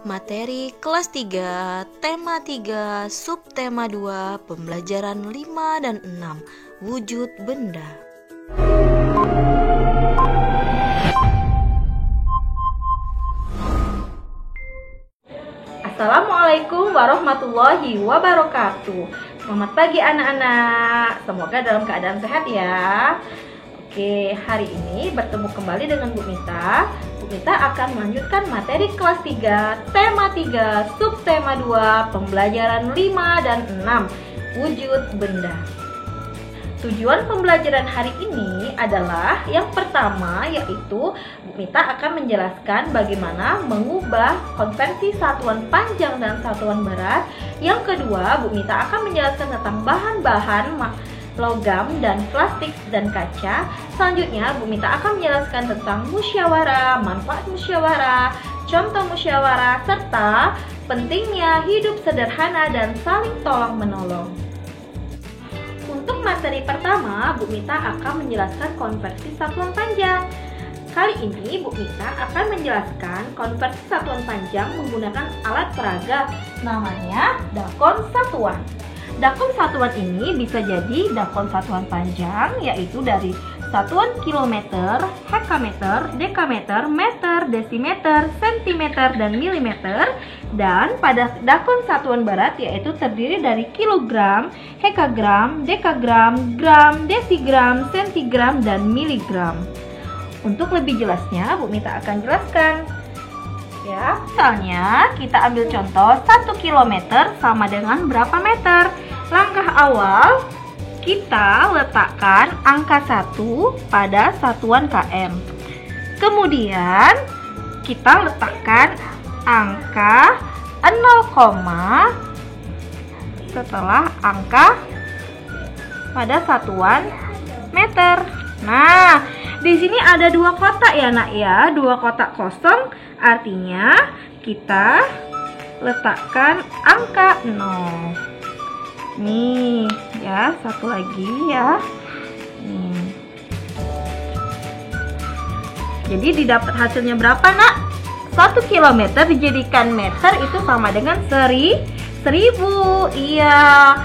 Materi kelas 3, tema 3, subtema 2, pembelajaran 5 dan 6, wujud benda. Assalamualaikum warahmatullahi wabarakatuh. Selamat pagi anak-anak, semoga dalam keadaan sehat ya. Oke, hari ini bertemu kembali dengan Bu Mita. Bu Mita akan melanjutkan materi kelas 3, tema 3, subtema 2, pembelajaran 5 dan 6, wujud benda. Tujuan pembelajaran hari ini adalah yang pertama, yaitu Bu Mita akan menjelaskan bagaimana mengubah konversi satuan panjang dan satuan berat. Yang kedua, Bu Mita akan menjelaskan tentang bahan-bahan logam dan plastik dan kaca. Selanjutnya, Bu Mita akan menjelaskan tentang musyawarah, manfaat musyawarah, contoh musyawarah, serta pentingnya hidup sederhana dan saling tolong-menolong. Untuk materi pertama, Bu Mita akan menjelaskan konversi satuan panjang. Kali ini Bu Mita akan menjelaskan konversi satuan panjang menggunakan alat peraga namanya dakon satuan. Dakon satuan ini bisa jadi dakon satuan panjang, yaitu dari satuan kilometer, hekameter, dekameter, meter, desimeter, sentimeter, dan milimeter. Dan pada dakon satuan berat yaitu terdiri dari kilogram, hekagram, dekagram, gram, desigram, sentigram, dan miligram. Untuk lebih jelasnya, Bu Mita akan jelaskan. Ya, misalnya kita ambil contoh 1 km sama dengan berapa meter. Langkah awal, kita letakkan angka 1 pada satuan km. Kemudian kita letakkan angka 0, setelah angka pada satuan meter. Nah, di sini ada 2 kotak ya nak ya, 2 kotak kosong, artinya kita letakkan angka 0. Nih ya, satu lagi ya. Nih. Jadi didapat hasilnya berapa nak? 1 km dijadikan meter itu sama dengan 1000. Iya.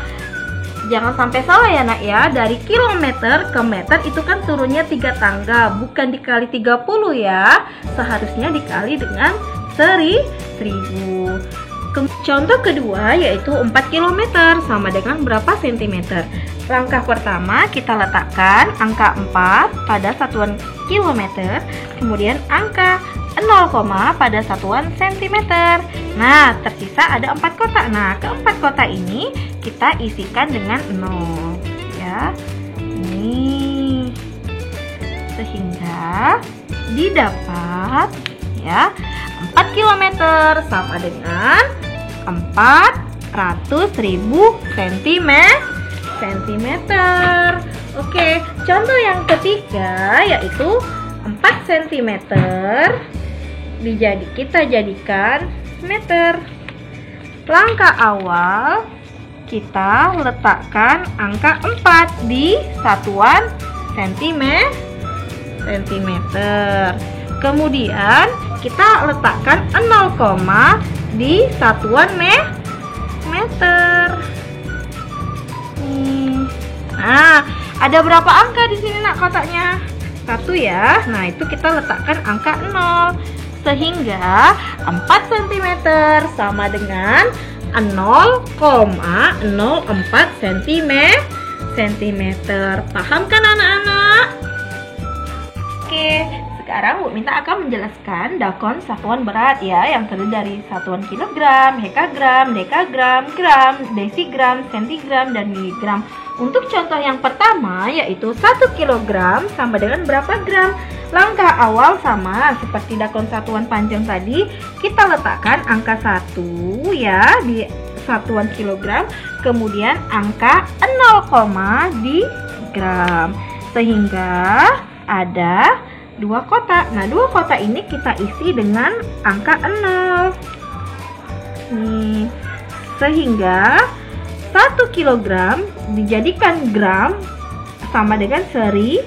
Jangan sampai salah ya nak ya. Dari kilometer ke meter itu kan turunnya 3 tangga, bukan dikali 30 ya. Seharusnya dikali dengan 1000. Contoh kedua yaitu 4 km sama dengan berapa sentimeter. Langkah pertama kita letakkan angka 4 pada satuan kilometer, kemudian angka 0, pada satuan sentimeter. Nah, tersisa ada 4 kotak. Nah, keempat kotak ini kita isikan dengan 0 ya. Nih. Sehingga didapat ya 4 km sama dengan 400.000 sentimeter. Oke, contoh yang ketiga yaitu 4 cm kita jadikan meter. Langkah awal kita letakkan angka 4 di satuan sentimeter. Kemudian kita letakkan 0, di satuan meter. Nah, ada berapa angka di sini nak kotaknya? 1 ya. Nah, itu kita letakkan angka 0. Sehingga 4 cm sama dengan 0,04 cm. Paham kan anak-anak? Oke, sekarang Bu Mita akan menjelaskan dakon satuan berat ya, yang terdiri dari satuan kilogram, hekagram, dekagram, gram, desigram, sentigram, dan miligram. Untuk contoh yang pertama yaitu 1 kg sama dengan berapa gram. Langkah awal sama seperti dakon satuan panjang tadi, kita letakkan angka 1 ya di satuan kilogram, kemudian angka 0, di gram. Sehingga ada 2 kotak. Nah, 2 kotak ini kita isi dengan angka 0. Nih. Sehingga 1 kg dijadikan gram sama dengan 1000.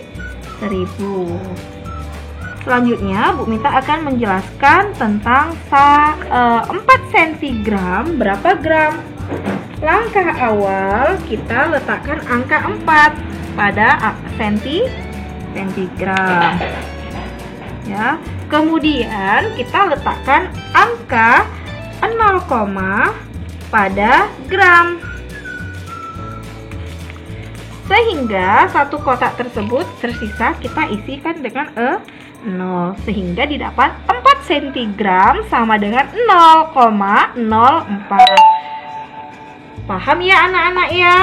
Selanjutnya, Bu Mita akan menjelaskan tentang 4 cm berapa gram. Langkah awal, kita letakkan angka 4 pada sentigram. Ya. Kemudian kita letakkan angka 0, pada gram. Sehingga satu kotak tersebut tersisa kita isikan dengan 0, sehingga didapat 4 cm sama dengan 0,04. Paham ya anak-anak ya?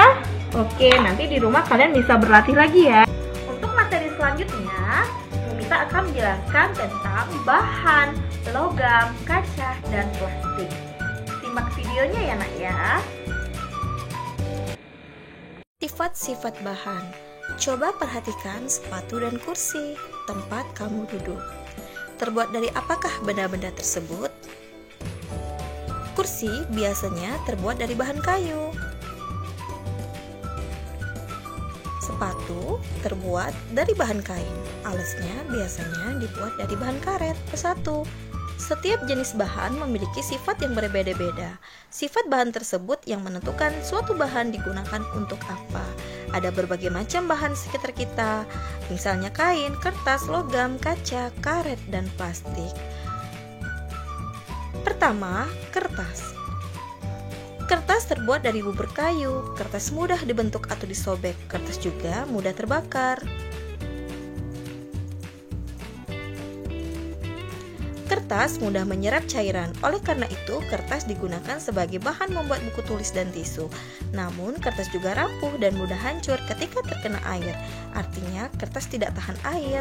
Oke, nanti di rumah kalian bisa berlatih lagi ya. Untuk materi selanjutnya, kita akan menjelaskan tentang bahan logam, kaca, dan plastik. Simak videonya ya nak ya. Sifat-sifat bahan. Coba perhatikan sepatu dan kursi, tempat kamu duduk. Terbuat dari apakah benda-benda tersebut? Kursi biasanya terbuat dari bahan kayu. Sepatu terbuat dari bahan kain. Alasnya biasanya dibuat dari bahan karet. Pesatu. Setiap jenis bahan memiliki sifat yang berbeda-beda. Sifat bahan tersebut yang menentukan suatu bahan digunakan untuk apa. Ada berbagai macam bahan sekitar kita, misalnya kain, kertas, logam, kaca, karet, dan plastik. Pertama, kertas. Kertas terbuat dari bubur kayu. Kertas mudah dibentuk atau disobek. Kertas juga mudah terbakar. Kertas mudah menyerap cairan, oleh karena itu kertas digunakan sebagai bahan membuat buku tulis dan tisu. Namun kertas juga rapuh dan mudah hancur ketika terkena air, artinya kertas tidak tahan air.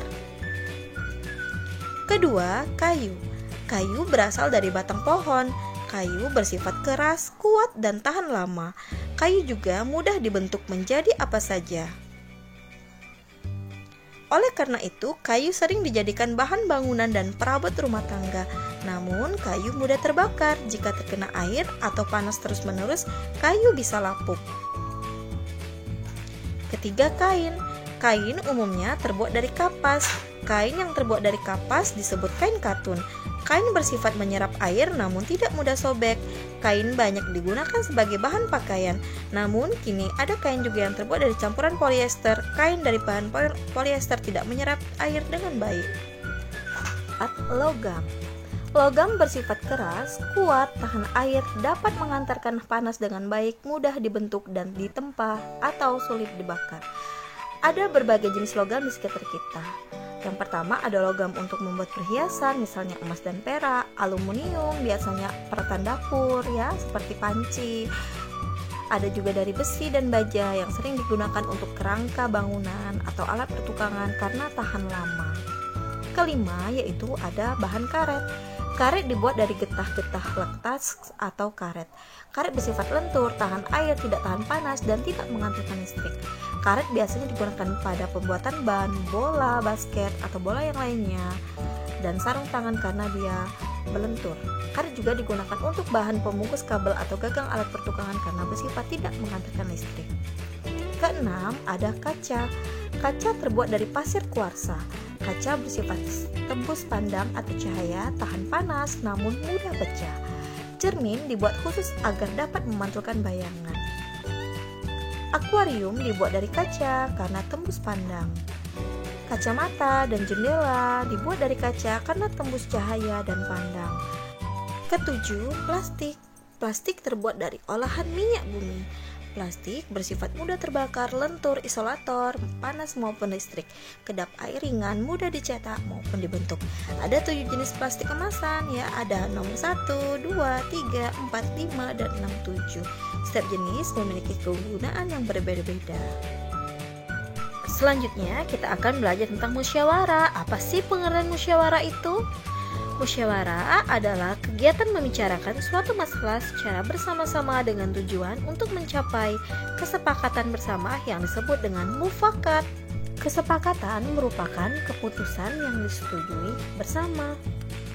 Kedua, kayu. Kayu berasal dari batang pohon. Kayu bersifat keras, kuat, dan tahan lama. Kayu juga mudah dibentuk menjadi apa saja. Oleh karena itu, kayu sering dijadikan bahan bangunan dan perabot rumah tangga. Namun, kayu mudah terbakar. Jika terkena air atau panas terus-menerus, kayu bisa lapuk. Ketiga, kain. Kain umumnya terbuat dari kapas. Kain yang terbuat dari kapas disebut kain katun. Kain bersifat menyerap air namun tidak mudah sobek. Kain banyak digunakan sebagai bahan pakaian. Namun kini ada kain juga yang terbuat dari campuran polyester. Kain dari bahan polyester tidak menyerap air dengan baik. Logam. Logam bersifat keras, kuat, tahan air, dapat mengantarkan panas dengan baik, mudah dibentuk dan ditempa atau sulit dibakar. Ada berbagai jenis logam di sekitar kita. Yang pertama ada logam untuk membuat perhiasan, misalnya emas dan perak. Aluminium biasanya peralatan dapur ya, seperti panci. Ada juga dari besi dan baja yang sering digunakan untuk kerangka bangunan atau alat pertukangan karena tahan lama. Kelima yaitu ada bahan karet. Karet dibuat dari getah-getah lektas atau karet. Karet bersifat lentur, tahan air, tidak tahan panas, dan tidak mengantarkan listrik. Karet biasanya digunakan pada pembuatan ban, bola, basket, atau bola yang lainnya, dan sarung tangan karena dia melentur. Karet juga digunakan untuk bahan pembungkus kabel atau gagang alat pertukangan karena bersifat tidak mengantarkan listrik. Keenam, ada kaca. Kaca terbuat dari pasir kuarsa. Kaca bersifat tembus pandang atau cahaya, tahan panas, namun mudah pecah. Cermin dibuat khusus agar dapat memantulkan bayangan. Akuarium dibuat dari kaca karena tembus pandang. Kacamata dan jendela dibuat dari kaca karena tembus cahaya dan pandang. Ketujuh, plastik. Plastik terbuat dari olahan minyak bumi. Plastik bersifat mudah terbakar, lentur, isolator, panas maupun listrik, kedap air ringan, mudah dicetak maupun dibentuk. Ada 7 jenis plastik kemasan ya, ada nomor 1, 2, 3, 4, 5, dan 6, 7. Setiap jenis memiliki kegunaan yang berbeda-beda. Selanjutnya kita akan belajar tentang musyawarah. Apa sih pengertian musyawarah itu? Musyawarah adalah kegiatan membicarakan suatu masalah secara bersama-sama dengan tujuan untuk mencapai kesepakatan bersama yang disebut dengan mufakat. Kesepakatan merupakan keputusan yang disetujui bersama.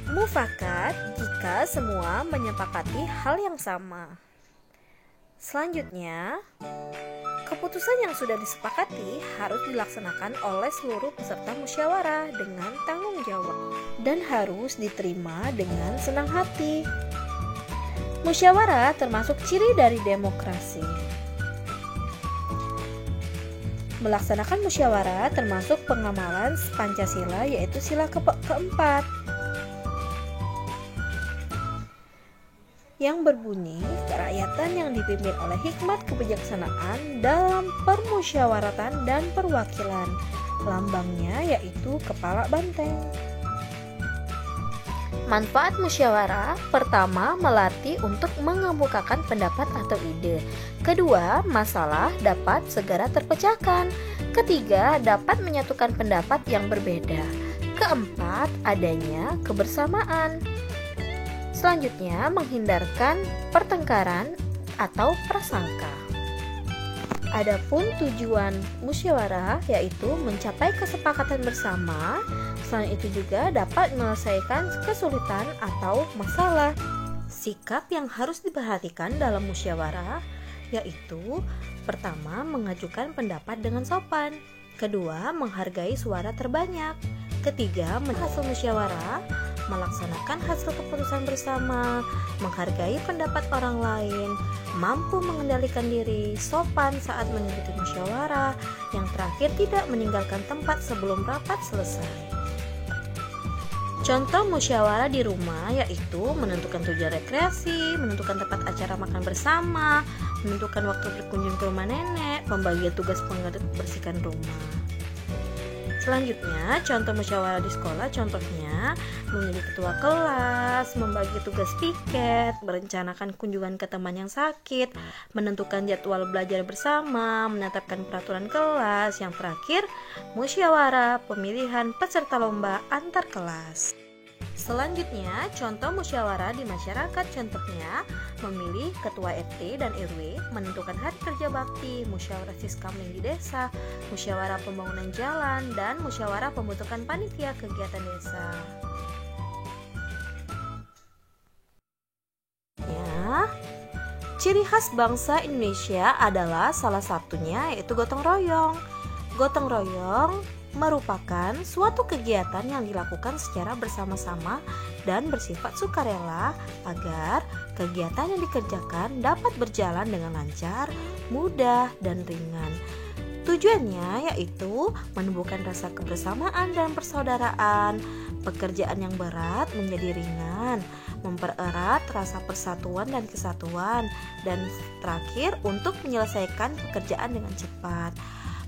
Mufakat jika semua menyepakati hal yang sama. Selanjutnya, keputusan yang sudah disepakati harus dilaksanakan oleh seluruh peserta musyawarah dengan tanggung jawab dan harus diterima dengan senang hati. Musyawarah termasuk ciri dari demokrasi. Melaksanakan musyawarah termasuk pengamalan Pancasila, yaitu sila keempat, yang berbunyi kerakyatan yang dipimpin oleh hikmat kebijaksanaan dalam permusyawaratan dan perwakilan. Lambangnya yaitu kepala banteng. Manfaat musyawarah: pertama, melatih untuk mengemukakan pendapat atau ide. Kedua, masalah dapat segera terpecahkan. Ketiga, dapat menyatukan pendapat yang berbeda. Keempat, adanya kebersamaan. Selanjutnya, menghindarkan pertengkaran atau prasangka. Adapun tujuan musyawarah yaitu mencapai kesepakatan bersama. Selain itu juga dapat menyelesaikan kesulitan atau masalah. Sikap yang harus diperhatikan dalam musyawarah yaitu: pertama, mengajukan pendapat dengan sopan. Kedua, menghargai suara terbanyak. Ketiga, hasil musyawarah, melaksanakan hasil keputusan bersama, menghargai pendapat orang lain, mampu mengendalikan diri, sopan saat mengikuti musyawarah, yang terakhir tidak meninggalkan tempat sebelum rapat selesai. Contoh musyawarah di rumah yaitu menentukan tujuan rekreasi, menentukan tempat acara makan bersama, menentukan waktu berkunjung ke rumah nenek, pembagian tugas membersihkan rumah. Selanjutnya, contoh musyawarah di sekolah, contohnya memilih ketua kelas, membagi tugas piket, merencanakan kunjungan ke teman yang sakit, menentukan jadwal belajar bersama, menetapkan peraturan kelas. Yang terakhir, musyawarah pemilihan peserta lomba antar kelas. Selanjutnya, contoh musyawarah di masyarakat, contohnya memilih ketua RT dan RW, menentukan hari kerja bakti, musyawarah siskamling di desa, musyawarah pembangunan jalan, dan musyawarah pembentukan panitia kegiatan desa. Ya, ciri khas bangsa Indonesia adalah salah satunya yaitu gotong royong. Gotong royong merupakan suatu kegiatan yang dilakukan secara bersama-sama dan bersifat sukarela agar kegiatan yang dikerjakan dapat berjalan dengan lancar, mudah, dan ringan. Tujuannya yaitu menumbuhkan rasa kebersamaan dan persaudaraan, pekerjaan yang berat menjadi ringan, mempererat rasa persatuan dan kesatuan, dan terakhir untuk menyelesaikan pekerjaan dengan cepat.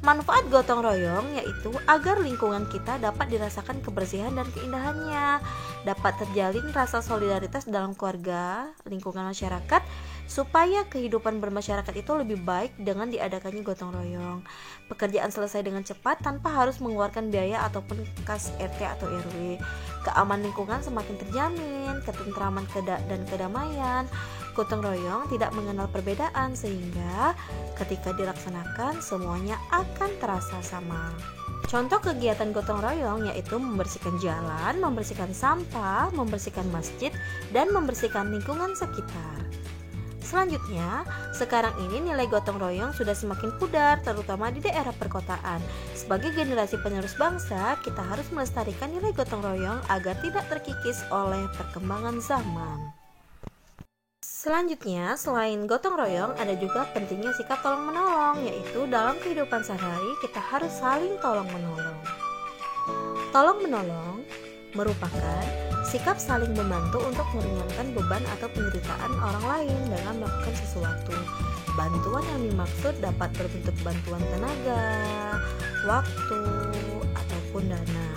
Manfaat gotong royong yaitu agar lingkungan kita dapat dirasakan kebersihan dan keindahannya, dapat terjalin rasa solidaritas dalam keluarga, lingkungan masyarakat, supaya kehidupan bermasyarakat itu lebih baik dengan diadakannya gotong royong. Pekerjaan selesai dengan cepat tanpa harus mengeluarkan biaya ataupun kas RT atau RW. Keamanan lingkungan semakin terjamin, ketentraman dan kedamaian. Gotong royong tidak mengenal perbedaan sehingga ketika dilaksanakan semuanya akan terasa sama. Contoh kegiatan gotong royong yaitu membersihkan jalan, membersihkan sampah, membersihkan masjid, dan membersihkan lingkungan sekitar. Selanjutnya, sekarang ini nilai gotong royong sudah semakin pudar, terutama di daerah perkotaan. Sebagai generasi penerus bangsa, kita harus melestarikan nilai gotong royong agar tidak terkikis oleh perkembangan zaman. Selanjutnya, selain gotong royong, ada juga pentingnya sikap tolong-menolong, yaitu dalam kehidupan sehari kita harus saling tolong-menolong. Tolong-menolong merupakan sikap saling membantu untuk meringankan beban atau penderitaan orang lain dengan melakukan sesuatu. Bantuan yang dimaksud dapat berbentuk bantuan tenaga, waktu, ataupun dana.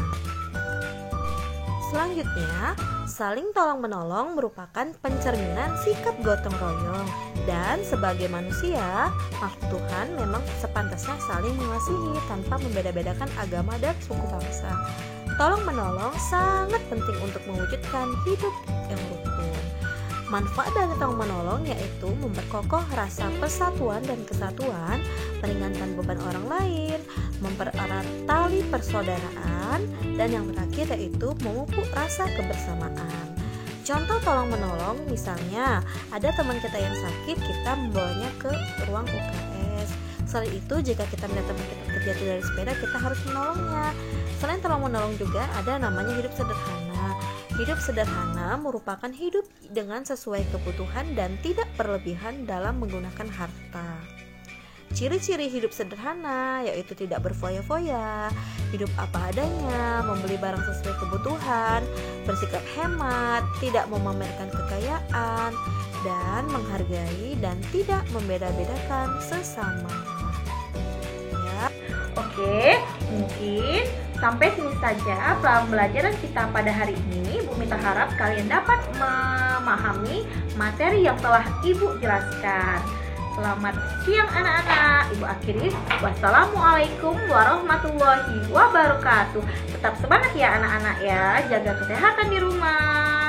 Selanjutnya, saling tolong-menolong merupakan pencerminan sikap gotong royong. Dan sebagai manusia, makhluk Tuhan memang sepantasnya saling mengasihi tanpa membeda-bedakan agama dan suku bangsa. Tolong-menolong sangat penting untuk mewujudkan hidup yang rukun. Manfaat dari tolong-menolong yaitu memperkokoh rasa persatuan dan kesatuan, meringankan beban orang lain, mempererat tali persaudaraan, dan yang terakhir yaitu memupuk rasa kebersamaan. Contoh tolong menolong, misalnya ada teman kita yang sakit, kita membawanya ke ruang UKS. Selain itu, jika kita melihat teman kita terjatuh dari sepeda, kita harus menolongnya. Selain tolong menolong juga ada namanya hidup sederhana. Hidup sederhana merupakan hidup dengan sesuai kebutuhan dan tidak berlebihan dalam menggunakan harta. Ciri-ciri hidup sederhana yaitu tidak berfoya-foya, hidup apa adanya, membeli barang sesuai kebutuhan, bersikap hemat, tidak memamerkan kekayaan, dan menghargai dan tidak membeda-bedakan sesama. Ya. Oke, mungkin sampai sini saja pembelajaran kita pada hari ini. Bu Mita harap kalian dapat memahami materi yang telah Ibu jelaskan. Selamat siang anak-anak. Ibu akhiri. Wassalamualaikum warahmatullahi wabarakatuh. Tetap semangat ya anak-anak ya. Jaga kesehatan di rumah.